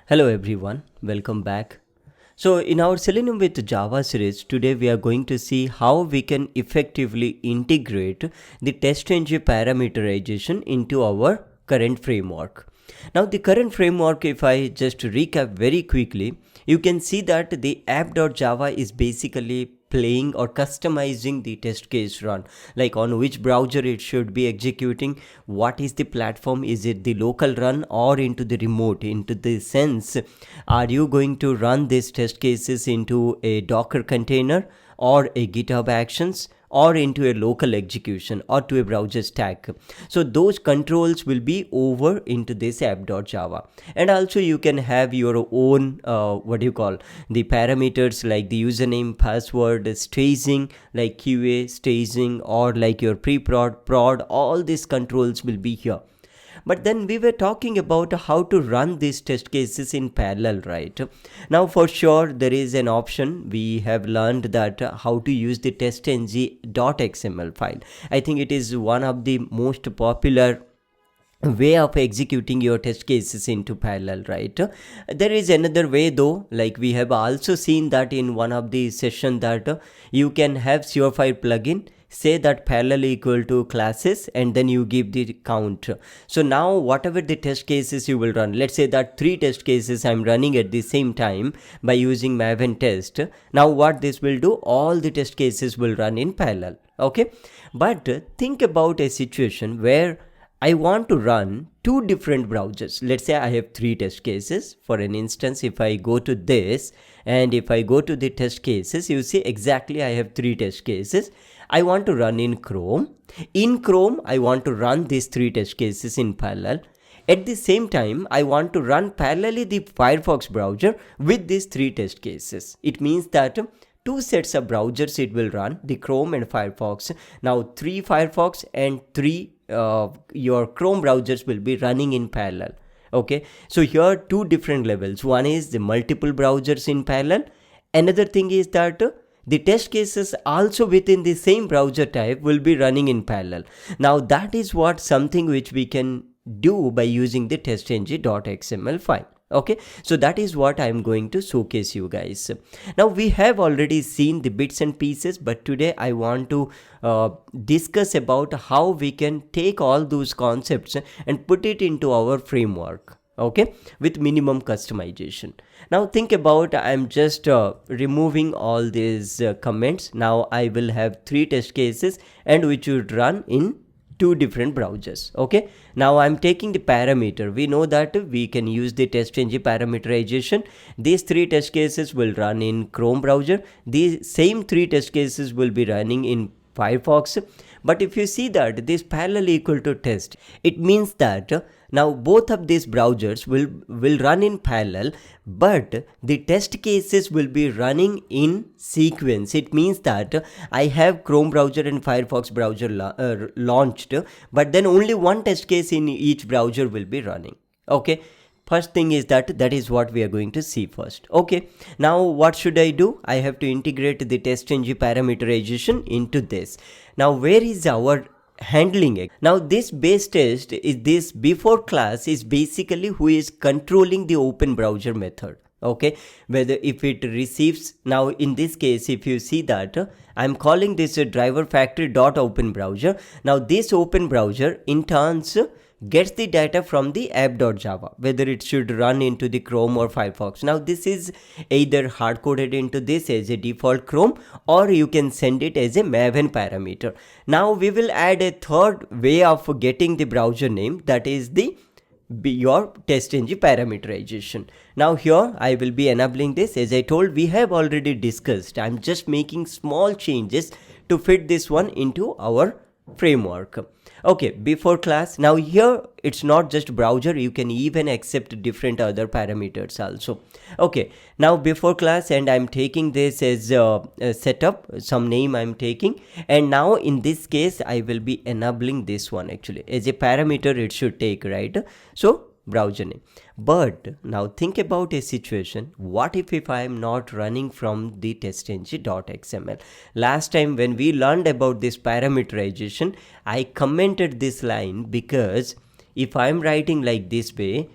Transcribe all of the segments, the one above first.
Hello everyone, welcome back. So in our Selenium with Java series, today we are going to see how we can effectively integrate the testng parameterization into our current framework. Now the current framework, if I just recap very quickly, you can see that the app.java is basically playing or customizing the test case run, like on which browser it should be executing, what is the platform, is it the local run or into the remote, into the sense are you going to run these test cases into a Docker container or a GitHub Actions or into a local execution or to a browser stack. So those controls will be over into this app.java, and also you can have your own the parameters like the username, password, staging like QA staging, or like your prod, all these controls will be here. But then we were talking about how to run these test cases in parallel, right? Now for sure there is an option. We have learned that how to use the testng.xml file. I think it is one of the most popular way of executing your test cases into parallel, right? There is another way though, like we have also seen that in one of the session that you can have surefire plugin, say that parallel equal to classes, and then you give the count. So now whatever the test cases you will run, let's say that 3 test cases I'm running at the same time by using maven test. Now what this will do, all the test cases will run in parallel, okay? But think about a situation where I want to run 2 different browsers. Let's say I have 3 test cases. For an instance, if I go to this and if I go to the test cases, you see exactly I have 3 test cases. I want to run in Chrome. In Chrome, I want to run these 3 test cases in parallel. At the same time, I want to run parallelly the Firefox browser with these 3 test cases. It means that 2 sets of browsers it will run, the Chrome and Firefox. Now 3 Firefox and 3 your Chrome browsers will be running in parallel. Okay, so here 2 different levels. One is the multiple browsers in parallel. Another thing is that the test cases also within the same browser type will be running in parallel. Now that is what something which we can do by using the testng.xml file. Okay, so that is what I'm going to showcase you guys. Now we have already seen the bits and pieces, but today I want to discuss about how we can take all those concepts and put it into our framework, okay, with minimum customization. Now think about, I'm just removing all these comments. Now I will have 3 test cases and which would run in 2 different browsers. Okay, now I'm taking the parameter. We know that we can use the testng parameterization. These 3 test cases will run in Chrome browser. These same 3 test cases will be running in Firefox. But if you see that this parallel equal to test, it means that now both of these browsers will run in parallel, but the test cases will be running in sequence. It means that I have Chrome browser and Firefox browser launched, but then only one test case in each browser will be running. Okay, first thing is that is what we are going to see first. Okay, now what should I do? I have to integrate the testng parameterization into this. Now where is our handling it? Now this base test is this before class is basically who is controlling the open browser method. Okay, whether if it receives, now in this case if you see that I'm calling this a driver factory dot open browser. Now this open browser in turns gets the data from the app.java, whether it should run into the Chrome or Firefox. Now this is either hard coded into this as a default Chrome, or you can send it as a maven parameter. Now we will add a third way of getting the browser name, that is the your testng parameterization. Now here I will be enabling this. As I told, we have already discussed. I'm just making small changes to fit this one into our framework. Okay, before class. Now here it's not just browser, you can even accept different other parameters also. Okay, now before class, and I'm taking this as a setup, some name I'm taking, and now in this case I will be enabling this one actually as a parameter it should take, right? So browser name. But now think about a situation, what if I am not running from the testng.xml? Last time when we learned about this parameterization, I commented this line because if I am writing like this way,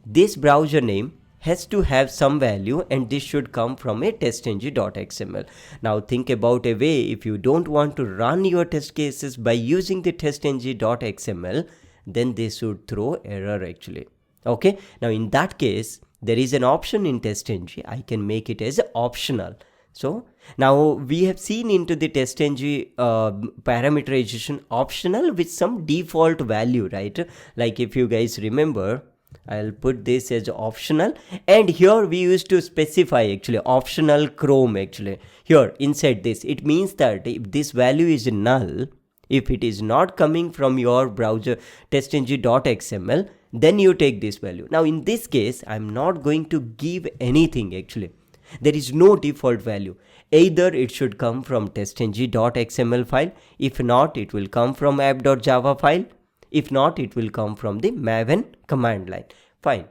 this browser name has to have some value, and this should come from a testng.xml. Now think about a way if you don't want to run your test cases by using the testng.xml, then this should throw error actually. Okay, now in that case there is an option in testng. I can make it as optional. So now we have seen into the testng parameterization optional with some default value, right? Like if you guys remember, I'll put this as optional, and here we used to specify actually optional Chrome actually. Here inside this, it means that if this value is null, if it is not coming from your browser testng.xml, then you take this value. Now in this case, I'm not going to give anything actually. There is no default value. Either it should come from testng.xml file, if not it will come from app.java file, if not it will come from the maven command line. Fine.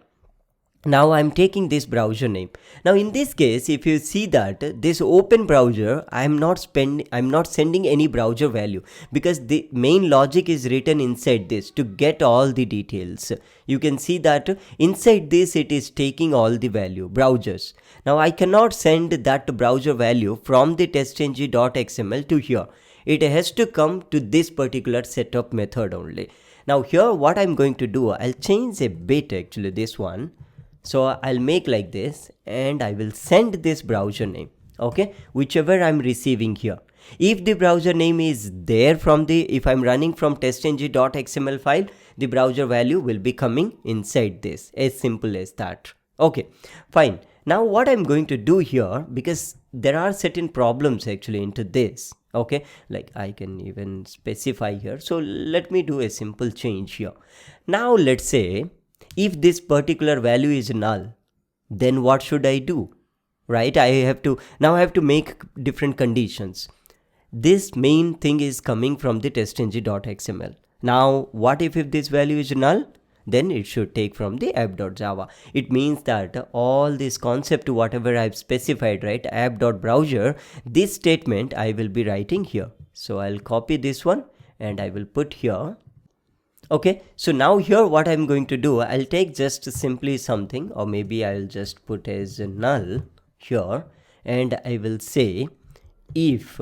Now I'm taking this browser name. Now in this case, if you see that this open browser, I'm not sending any browser value, because the main logic is written inside this to get all the details. You can see that inside this it is taking all the value browsers. Now I cannot send that browser value from the testng.xml to here. It has to come to this particular setup method only. Now here what I'm going to do, I'll change a bit actually, this one. So I'll make like this, and I will send this browser name, okay, whichever I'm receiving here. If the browser name is there from the, if I'm running from testng.xml file, the browser value will be coming inside this, as simple as that. Okay, fine. Now what I'm going to do here, because there are certain problems actually into this, okay, like I can even specify here. So let me do a simple change here. Now let's say if this particular value is null, then what should I do? Right? I have to make different conditions. This main thing is coming from the testng.xml. Now what if this value is null? Then it should take from the app.java. It means that all this concept, whatever I've specified, right, app.browser, this statement I will be writing here. So I'll copy this one and I will put here. Okay, so now here what I'm going to do, I'll take just simply something, or maybe I'll just put as null here, and I will say if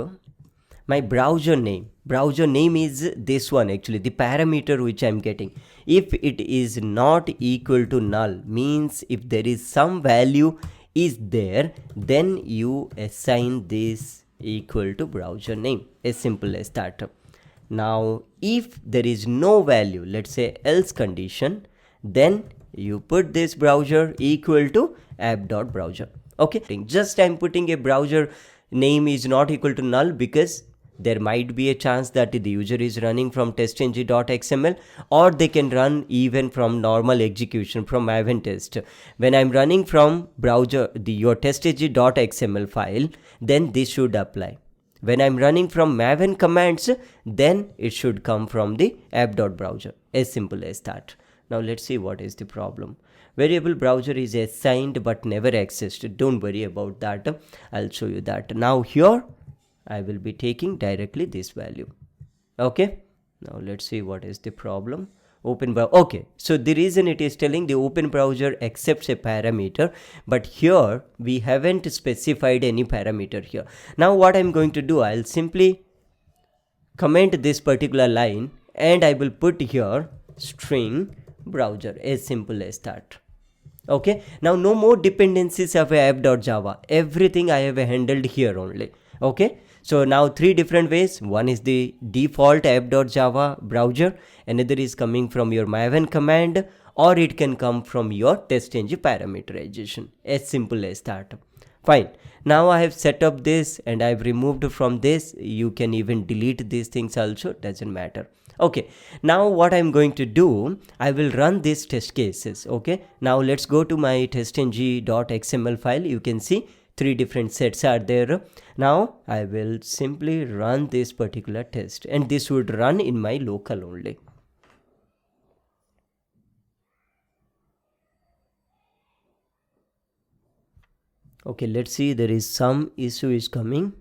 my browser name is this one actually, the parameter which I'm getting, if it is not equal to null, means if there is some value is there, then you assign this equal to browser name, as simple as that. Now if there is no value, let's say else condition, then you put this browser equal to app.browser. Okay, just I'm putting a browser name is not equal to null because there might be a chance that the user is running from testng.xml, or they can run even from normal execution from maven test. When I'm running from browser your testng.xml file, then this should apply. When I'm running from maven commands, then it should come from the app.browser, as simple as that. Now let's see what is the problem. Variable browser is assigned but never accessed. Don't worry about that. I'll show you that. Now here I will be taking directly this value. Okay, now let's see what is the problem. Open browser. Okay, so the reason it is telling the open browser accepts a parameter, but here we haven't specified any parameter here. Now what I'm going to do, I'll simply comment this particular line and I will put here string browser, as simple as that. Okay, now no more dependencies of app.java. Everything I have handled here only. Okay, so now three different ways. One is the default app.java browser, another is coming from your maven command, or it can come from your testng parameterization, as simple as that. Fine, now I have set up this and I've removed from this. You can even delete these things also, doesn't matter. Okay, now what I'm going to do, I will run these test cases. Okay, now let's go to my testng.xml file. You can see three different sets are there. Now I will simply run this particular test, and this would run in my local only. Okay, let's see, there is some issue is coming.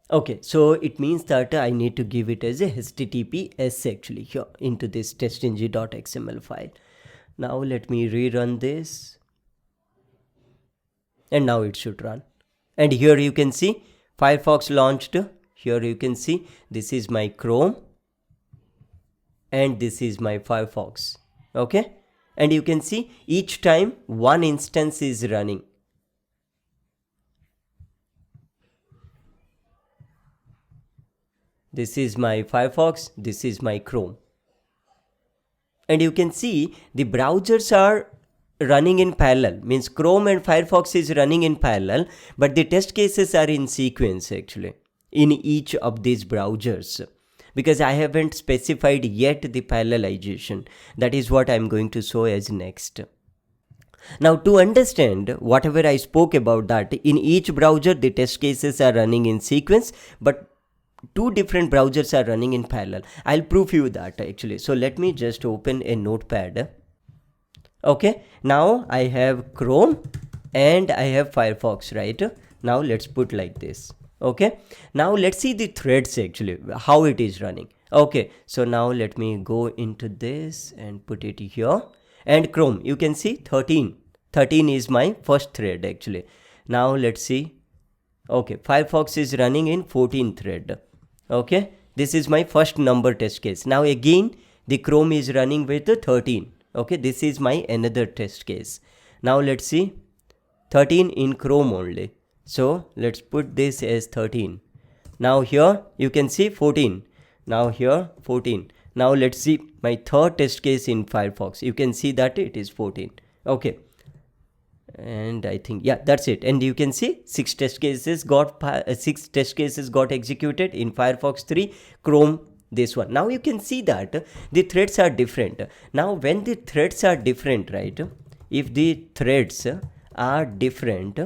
Okay, so it means that I need to give it as a HTTPS actually here into this testng.xml file. Now let me rerun this, and now it should run. And here you can see Firefox launched. Here you can see this is my Chrome and this is my Firefox. Okay, and you can see each time one instance is running. This is my Firefox, this is my Chrome. And you can see the browsers are running in parallel, means Chrome and Firefox is running in parallel, but the test cases are in sequence actually in each of these browsers, because I haven't specified yet the parallelization. That is what I'm going to show as next. Now, to understand whatever I spoke about, that in each browser the test cases are running in sequence, but two different browsers are running in parallel. I'll prove you that actually. So let me just open a notepad. Okay, now I have Chrome and I have Firefox, right? Now let's put like this. Okay, now let's see the threads actually, how it is running. Okay, so now let me go into this and put it here. And Chrome, you can see 13 is my first thread actually. Now let's see. Okay, Firefox is running in 14 thread. Okay, this is my first number test case. Now again the Chrome is running with 13. Okay, this is my another test case. Now let's see, 13 in Chrome only, so let's put this as 13. Now here you can see 14. Now here 14. Now let's see my third test case in Firefox. You can see that it is 14. Okay, and I think, yeah, that's it. And you can see six test cases got executed in Firefox 3, Chrome this one. Now you can see that the threads are different. Now when the threads are different, right, if the threads are different,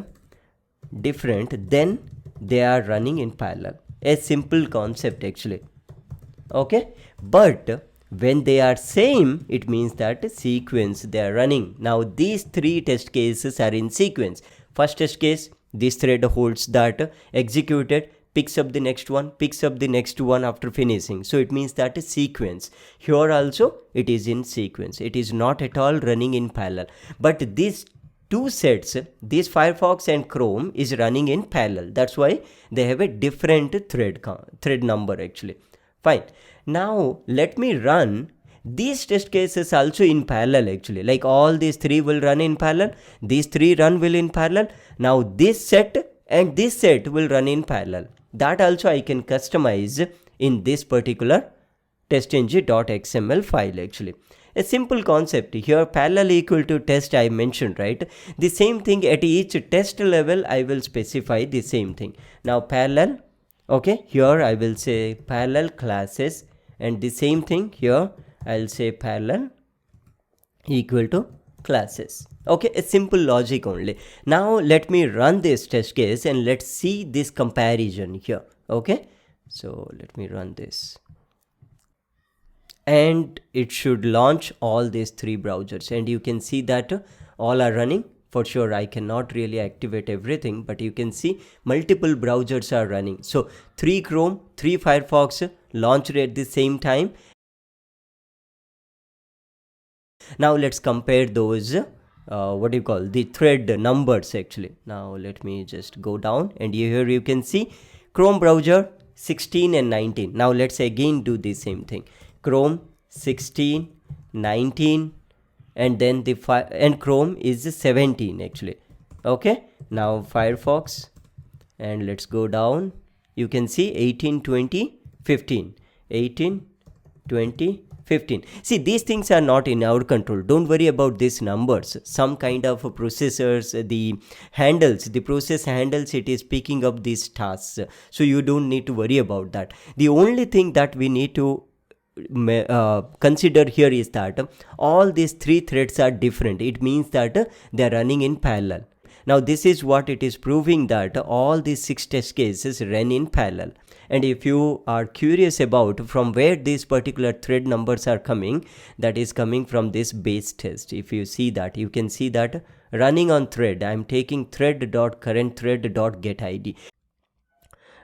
then they are running in parallel. A simple concept actually. Okay, but when they are same, it means that sequence they are running. Now these three test cases are in sequence. First test case, this thread holds that, executed, picks up the next one, picks up the next one after finishing. So it means that a sequence. Here also it is in sequence. It is not at all running in parallel. But these two sets, this Firefox and Chrome, is running in parallel. That's why they have a different thread number actually. Fine. Now let me run these test cases also in parallel actually. Like all these three will run in parallel. These three will in parallel. Now this set and this set will run in parallel. That also I can customize in this particular testng.xml file actually. A simple concept here, parallel equal to test I mentioned, right? The same thing at each test level I will specify the same thing. Now parallel, okay, here I will say parallel classes, and the same thing here I'll say parallel equal to classes. Okay, a simple logic only. Now let me run this test case and let's see this comparison here. Okay, so let me run this and it should launch all these three browsers, and you can see that all are running. For sure I cannot really activate everything, but you can see multiple browsers are running. So 3 Chrome, 3 Firefox launched at the same time. Now let's compare those the thread numbers actually. Now let me just go down, and here you can see Chrome browser 16 and 19. Now let's again do the same thing. Chrome 16, 19, and then and Chrome is 17 actually. Okay, now Firefox, and let's go down. You can see 18, 20, 15, 18, 20, 15. See, these things are not in our control. Don't worry about these numbers. Some kind of processors, the process handles, it is picking up these tasks. So you don't need to worry about that. The only thing that we need to consider here is that all these three threads are different. It means that they are running in parallel. Now this is what it is proving, that all these 6 test cases run in parallel. And if you are curious about from where these particular thread numbers are coming, that is coming from this base test. If you see that, you can see that running on thread, I am taking thread.currentThread.getID.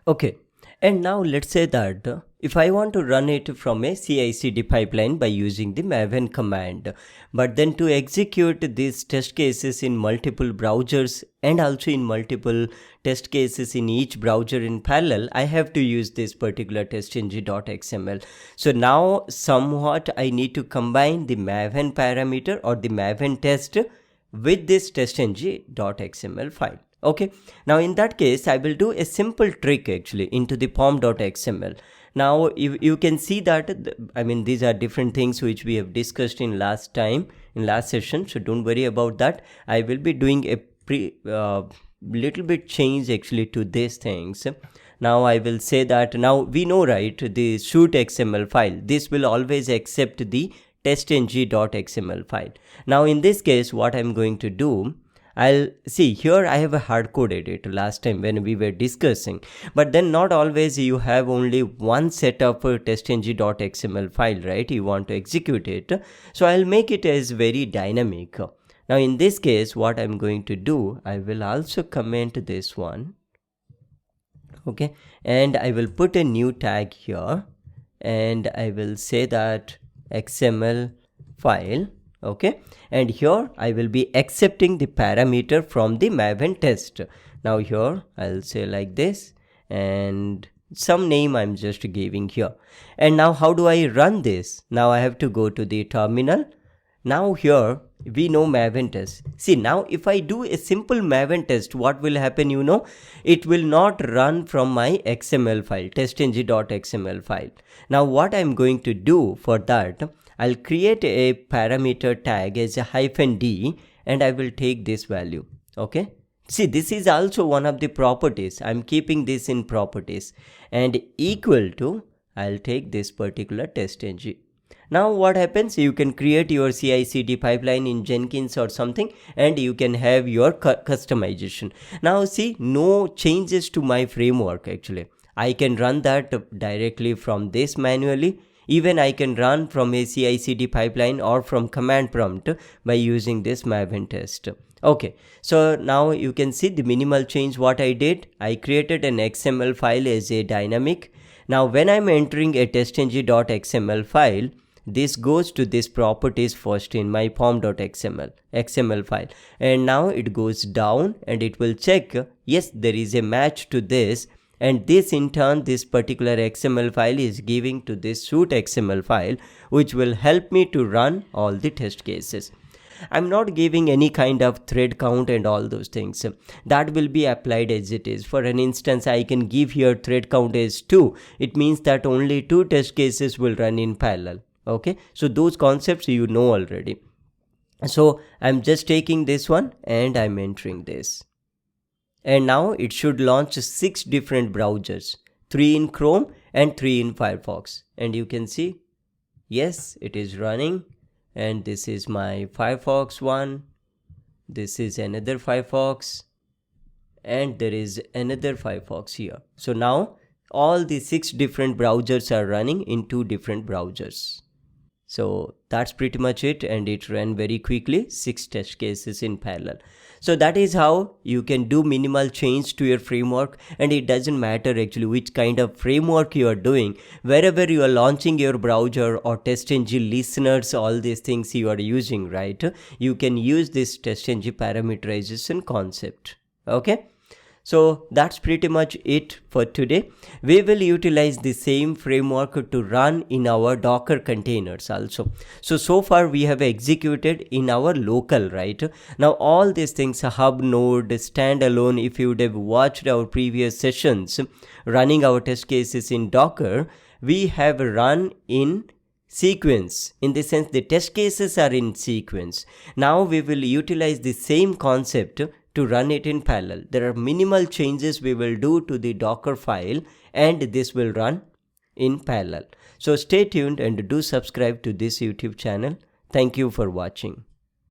Okay, And now let's say that if I want to run it from a CI/CD pipeline by using the maven command, but then to execute these test cases in multiple browsers and also in multiple test cases in each browser in parallel, I have to use this particular testng.xml. So now somewhat I need to combine the maven parameter or the maven test with this testng.xml file. Okay, now in that case I will do a simple trick actually into the pom.xml. Now you can see that these are different things which we have discussed in last session, so don't worry about that. I will be doing a little bit change actually to these things. Now I will say that now we know, right, the shoot XML file, this will always accept the testng.xml file. Now in this case what I'm going to do, I'll see here I have a hard coded it last time when we were discussing, but then not always you have only one set of testng.xml file, right? You want to execute it, so I'll make it as very dynamic. Now in this case what I'm going to do, I will also comment this one, okay, and I will put a new tag here and I will say that XML file, okay, and here I will be accepting the parameter from the maven test. Now here I'll say like this and some name I'm just giving here. And now how do I run this? Now I have to go to the terminal. Now here we know maven test. See, now if I do a simple maven test, what will happen, you know, it will not run from my XML file, testng.xml file. Now what I'm going to do for that, I'll create a parameter tag as a -d and I will take this value, okay. See, this is also one of the properties. I'm keeping this in properties and equal to, I'll take this particular testng. Now what happens, you can create your CI/CD pipeline in Jenkins or something and you can have your customization. Now see, no changes to my framework actually. I can run that directly from this manually. Even I can run from a CI/CD pipeline or from command prompt by using this maven test. Okay, so now you can see the minimal change what I did. I created an XML file as a dynamic. Now when I'm entering a testng.xml file, this goes to this properties first in my pom.xml file, and now it goes down and it will check, yes, there is a match to this, and this in turn, this particular XML file is giving to this shoot XML file, which will help me to run all the test cases. I'm not giving any kind of thread count and all those things. That will be applied as it is. For an instance, I can give here thread count as 2. It means that only 2 test cases will run in parallel. Okay, so those concepts you know already. So I'm just taking this one and I'm entering this. And now it should launch 6 different browsers, 3 in Chrome and 3 in Firefox. And you can see, yes, it is running. And this is my Firefox one. This is another Firefox. And there is another Firefox here. So now all the 6 different browsers are running in 2 different browsers. So that's pretty much it, and it ran very quickly, 6 test cases in parallel. So that is how you can do minimal change to your framework, and it doesn't matter actually which kind of framework you are doing. Wherever you are launching your browser or testng listeners, all these things you are using, right? You can use this testng parameterization concept. Okay. So that's pretty much it for today. We will utilize the same framework to run in our Docker containers also. So far we have executed in our local, right? Now all these things, hub node, standalone, if you would have watched our previous sessions running our test cases in Docker, we have run in sequence, in the sense the test cases are in sequence. Now we will utilize the same concept to run it in parallel. There are minimal changes we will do to the Docker file, and this will run in parallel. So stay tuned and do subscribe to this YouTube channel. Thank you for watching.